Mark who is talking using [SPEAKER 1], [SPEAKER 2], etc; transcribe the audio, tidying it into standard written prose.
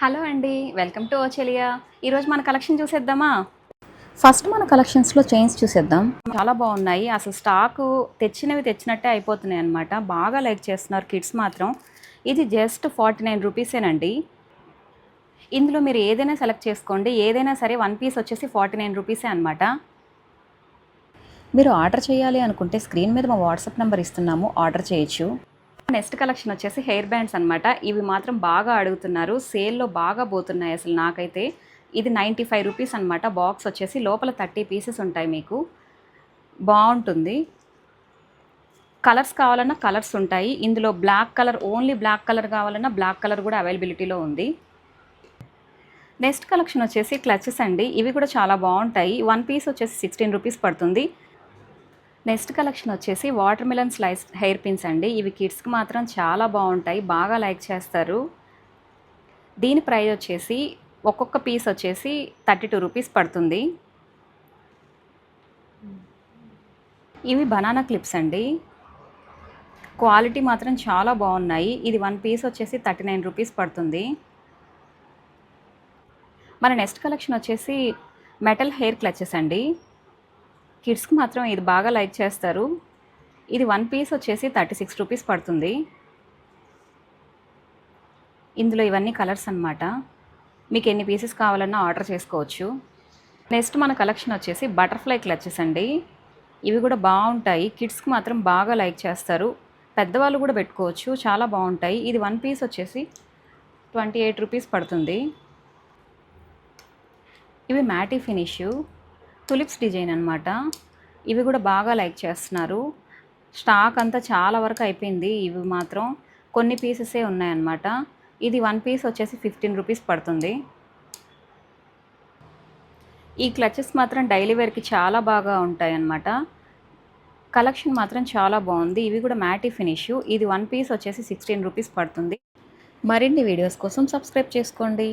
[SPEAKER 1] Hello అండి, welcome to ఓచెలియా. ఈరోజు మన కలెక్షన్ చూసేద్దామా?
[SPEAKER 2] ఫస్ట్ మన కలెక్షన్స్లో చైన్స్ చూసేద్దాం.
[SPEAKER 1] చాలా బాగున్నాయి. అసలు స్టాకు తెచ్చినవి తెచ్చినట్టే అయిపోతున్నాయి అనమాట. బాగా లైక్ చేస్తున్నారు కిడ్స్ మాత్రం. ఇది జస్ట్ 49 రూపీసేనండి. ఇందులో మీరు ఏదైనా సెలెక్ట్ చేసుకోండి. ఏదైనా సరే 1 పీస్ వచ్చేసి 49 రూపీసే అనమాట.
[SPEAKER 2] మీరు ఆర్డర్ చేయాలి అనుకుంటే స్క్రీన్ మీద మా వాట్సాప్ నెంబర్ ఇస్తున్నాము, ఆర్డర్ చేయొచ్చు.
[SPEAKER 1] నెక్స్ట్ కలెక్షన్ వచ్చేసి హెయిర్ బ్యాండ్స్ అనమాట. ఇవి మాత్రం బాగా అడుగుతున్నారు. సేల్లో బాగా పోతున్నాయి అసలు నాకైతే. ఇది 95 రూపీస్ అనమాట. బాక్స్ వచ్చేసి లోపల 30 పీసెస్ ఉంటాయి. మీకు బాగుంటుంది. కలర్స్ కావాలన్నా కలర్స్ ఉంటాయి. ఇందులో black colour, only black colour కావాలన్నా బ్లాక్ కలర్ కూడా అవైలబిలిటీలో ఉంది. నెక్స్ట్ కలెక్షన్ వచ్చేసి క్లచెస్ అండి. ఇవి కూడా చాలా బాగుంటాయి. 1 పీస్ వచ్చేసి 16 రూపీస్ పడుతుంది. నెక్స్ట్ కలెక్షన్ వచ్చేసి water melon slice hair pins అండి. ఇవి కిడ్స్కి మాత్రం చాలా బాగుంటాయి, బాగా లైక్ చేస్తారు. దీని ప్రైస్ వచ్చేసి ఒక్కొక్క పీస్ వచ్చేసి 32 రూపీస్ పడుతుంది. ఇవి బనానా క్లిప్స్ అండి. క్వాలిటీ మాత్రం చాలా బాగున్నాయి. ఇది 1 పీస్ వచ్చేసి 39 రూపీస్ పడుతుంది. మన నెక్స్ట్ కలెక్షన్ వచ్చేసి మెటల్ హెయిర్ క్లచెస్ అండి. కిడ్స్కి మాత్రం ఇది బాగా లైక్ చేస్తారు. ఇది 1 పీస్ వచ్చేసి 36 రూపీస్ పడుతుంది. ఇందులో ఇవన్నీ కలర్స్ అన్నమాట. మీకు ఎన్ని పీసెస్ కావాలన్నా ఆర్డర్ చేసుకోవచ్చు. నెక్స్ట్ మన కలెక్షన్ వచ్చేసి బటర్ఫ్లై క్లచెస్ అండి. ఇవి కూడా బాగుంటాయి. కిడ్స్కి మాత్రం బాగా లైక్ చేస్తారు. పెద్దవాళ్ళు కూడా పెట్టుకోవచ్చు, చాలా బాగుంటాయి. ఇది 1 పీస్ వచ్చేసి 28 రూపీస్ పడుతుంది. ఇవి మ్యాటీ ఫినిష్ తులిప్స్ డిజైన్ అనమాట. ఇవి కూడా బాగా లైక్ చేస్తున్నారు. స్టాక్ అంతా చాలా వరకు అయిపోయింది. ఇవి మాత్రం కొన్ని పీసెసే ఉన్నాయన్నమాట. ఇది 1 పీస్ వచ్చేసి 15 రూపీస్ పడుతుంది. ఈ క్లచెస్ మాత్రం డైలీ వేర్కి చాలా బాగా ఉంటాయి అన్నమాట. కలెక్షన్ మాత్రం చాలా బాగుంది. ఇవి కూడా మ్యాటీ ఫినిష్. ఇది 1 పీస్ వచ్చేసి 16 రూపీస్ పడుతుంది.
[SPEAKER 2] మరిన్ని వీడియోస్ కోసం సబ్స్క్రైబ్ చేసుకోండి.